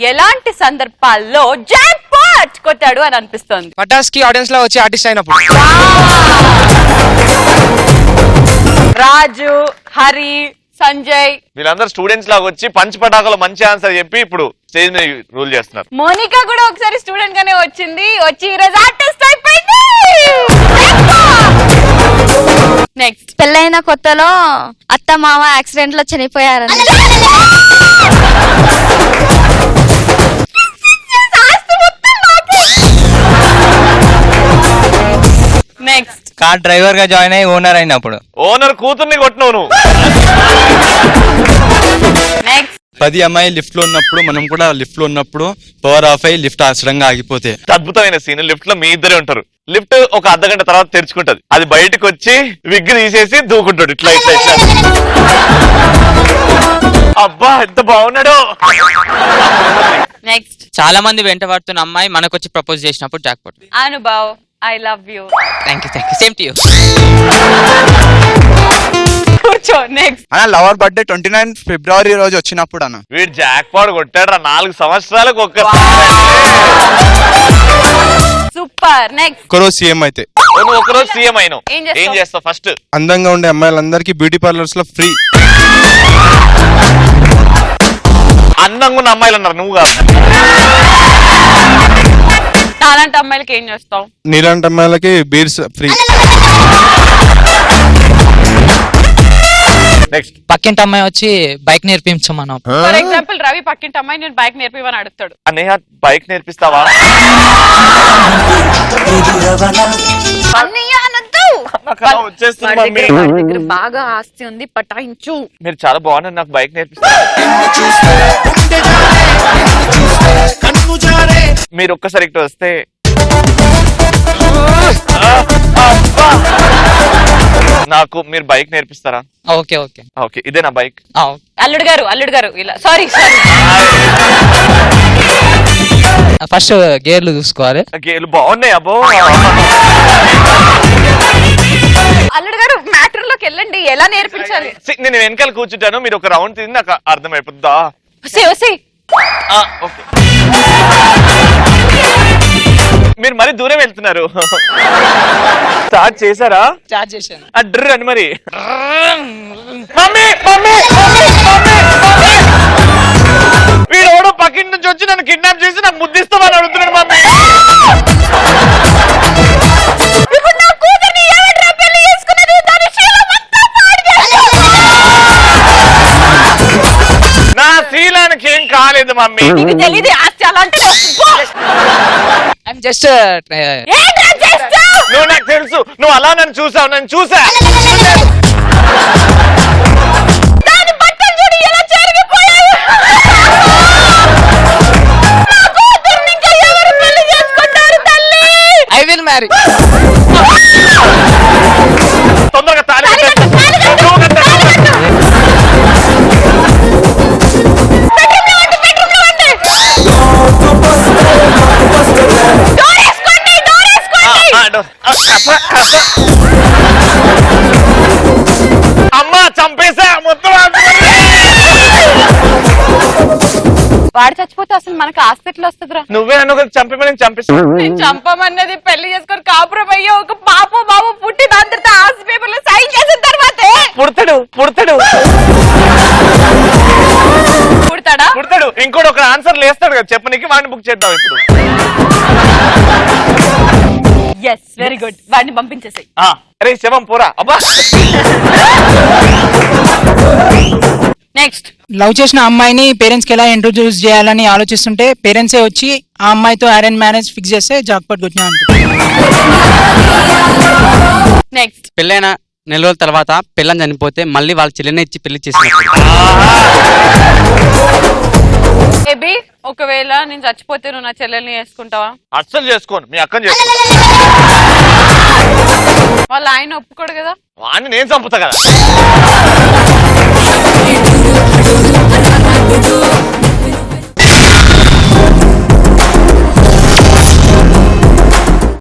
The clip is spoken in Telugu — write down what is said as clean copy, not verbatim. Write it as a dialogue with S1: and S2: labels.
S1: ఎలాంటి సందర్భాల్లో జాక్ పాట్ కొట్టాడు అని అనిపిస్తోంది?
S2: పటాస్ కి ఆడియన్స్ లో వచ్చి ఆర్టిస్ట్ అయినప్పుడు.
S1: రాజు, హరి, సంజయ్
S3: వీళ్ళందరూ స్టూడెంట్స్ లాగా వచ్చి పంచ్ పటాకులు మంచి ఆన్సర్ చెప్పి ఇప్పుడు స్టేజ్ మీద రూల్ చేస్తున్నారు.
S1: మోనికా కూడా ఒకసారి స్టూడెంట్ గానే వచ్చి ఈరోజు ఆర్టిస్ట్ అయిపోయింది. నెక్స్ట్,
S4: పెళ్ళైన కొత్తలో అత్త మామ యాక్సిడెంట్ లో చనిపోయారని.
S1: నెక్స్ట్,
S5: కార్ డ్రైవర్ గా జాయిన్ అయ్యి ఓనర్ అయినప్పుడు.
S3: ఓనర్ కూతుర్ని కొట్టినావు నువ్వు.
S1: నెక్స్ట్,
S6: 10 అమ్మాయి లిఫ్ట్ లో ఉన్నప్పుడు మనం కూడా లిఫ్ట్ లో ఉన్నప్పుడు పవర్ ఆఫ్ అయ్యి లిఫ్ట్ సడన్ ఆగిపోతే.
S3: అద్భుతమైన సీన్. లిఫ్ట్ లో మీ ఇద్దరే ఉంటారు. లిఫ్ట్ ఒక అర్ధగంట తర్వాత తెరుచుకుంటది. అది బయటకు వచ్చి విగ్ తీసేసి దూకుంటాడు ఇట్లా ఇట్లా ఇట్లా. అబ్బా ఎంత బాగున్నాడు.
S1: నెక్స్ట్,
S5: చాలా మంది వెంట పడుతున్న అమ్మాయి మనకొచ్చి ప్రపోజ్ చేసినప్పుడు jackpot.
S1: Anubhav, I love you.
S5: Thank you same to you.
S1: కూర్చో. నెక్స్ట్,
S2: అన్న లవర్ బర్త్డే 29 ఫిబ్రవరి రోజు వచ్చినప్పుడు అన్న.
S3: వీడు జాక్ పాట్ కొట్టాడు 4 సంవత్సరాలకు ఒక్క.
S1: సూపర్. నెక్స్ట్,
S6: ఒకరోజు సీఎం అయితే
S3: నువ్వు ఒకరోజు సీఎం అయినావు, ఏం చేస్తావు? ఫస్ట్
S6: అందంగా ఉండే అమ్మాయిలందరికీ బ్యూటీ పార్లర్స్ లో ఫ్రీ.
S3: అందంగా ఉన్న అమ్మాయిలు అన్నారు, నువ్వు కాదు.
S1: అలాంటి అమ్మాయిలకి ఏం చేస్తావు?
S6: నీలాంటి అమ్మాయిలకి బీర్స్ ఫ్రీ.
S3: నెక్స్ట్,
S5: పక్కింటి అమ్మాయి వచ్చి బైక్ నేర్పించమను.
S1: ఫర్ ఎగ్జాంపుల్ రవి పక్కింటి అమ్మాయి నేను బైక్ నేర్పివని అడుగుతాడు.
S3: అన్నయ్య బైక్ నేర్పిస్తావా?
S1: అన్నయ్య అనొద్దు.
S3: వచ్చేస్తుంది మమ్మీ.
S1: వాడి దగ్గర బాగా ఆస్తి ఉంది, పటాయించు.
S3: మీరు చాలా బాగున్నారు, నాకు బైక్ నేర్పిస్తారు. మీరు ఒక్కసారి ఇటు వస్తే. నాకు మీరు బైక్ నేర్పిస్తారా?
S5: ఓకే ఓకే
S3: ఓకే, ఇదే నా బైక్.
S1: అల్లుడు గారు ఇలా సారీ.
S5: ఫస్ట్ గేర్లు చూసుకోవాలి.
S3: గేలు బాగున్నాయి. అబ్బో,
S1: అల్లుడు గారు మ్యాటర్ లోకి వెళ్ళండి. ఎలా నేర్పించాలి?
S3: నేను వెనకాల కూర్చుంటాను, మీరు ఒక రౌండ్ తిని నాకు అర్థమైపోతుందా? ఓకే, మీరు మరి దూరం వెళ్తున్నారు. స్టార్ట్ చేశారా?
S5: స్టార్ట్ చేశాను.
S3: అడ్ర అని మరి. మమ్మీ మమ్మీ వీడు పక్కింటి నుంచి వచ్చి నన్ను కిడ్నాప్ చేసి నాకు ముద్దిస్తామని అడుగుతున్నాడు మమ్మీ. నా శీలానికి ఏం కాలేదు మమ్మీ.
S1: తెలియదు ఆస్తి అలాంటి.
S5: జస్ట్
S3: నువ్వు నాకు తెలుసు, నువ్వు అలా నన్ను చూసావు, నన్ను చూసా.
S5: I will marry.
S3: తొందరగా తాళి అమ్మా చంపేసా మొత్తం.
S1: వాడు చచ్చిపోతే అసలు మనకు ఆస్తి ఎట్లా వస్తుందిరా?
S3: నువ్వే నన్ను ఒకటి చంపమని చంపేసా.
S1: నేను చంపమన్నది పెళ్లి చేసుకొని కాపురం అయ్యే ఒక పాప బాబు పుట్టి దాని తర్వాత ఆస్తి పేపర్ లో సైన్ చేసిన తర్వాతే
S3: పుడతాడు.
S1: పుడతాడా?
S3: ఇంకోటి ఒక ఆన్సర్ లేస్తాడు కదా చెప్పనీకి, వాడిని బుక్ చేద్దాం ఇప్పుడు.
S1: Yes, very good. వాడిని పంపించేసాయి.
S3: అరే శవం పోరా. అబ్బా,
S1: నెక్స్ట్,
S7: లవ్ చేసిన అమ్మాయిని పేరెంట్స్ కి ఎలా ఇంట్రొడ్యూస్ చేయాలని ఆలోచిస్తుంటే పేరెంట్సే వచ్చి ఆ అమ్మాయితో అరేంజ్ మ్యారేజ్ ఫిక్స్ చేస్తే జాక్ పాట్ కొట్టినా
S1: నెక్స్ట్,
S5: పెళ్ళైన నెల రోజుల తర్వాత పిల్లని చనిపోతే మళ్ళీ వాళ్ళ చెల్లిని ఇచ్చి పెళ్లి చేసినప్పుడు.
S1: బేబీ ఒకవేళ నేను చచ్చిపోతే నువ్వు నా చెల్లెల్ని వేసుకుంటావా?
S3: అస్సలు చేసుకోను, మీ అక్కని చేసుకో.
S1: వాళ్ళ ఆయన ఒప్పుకోడు కదా?
S3: వాడిని నేను చంపుతా కదా.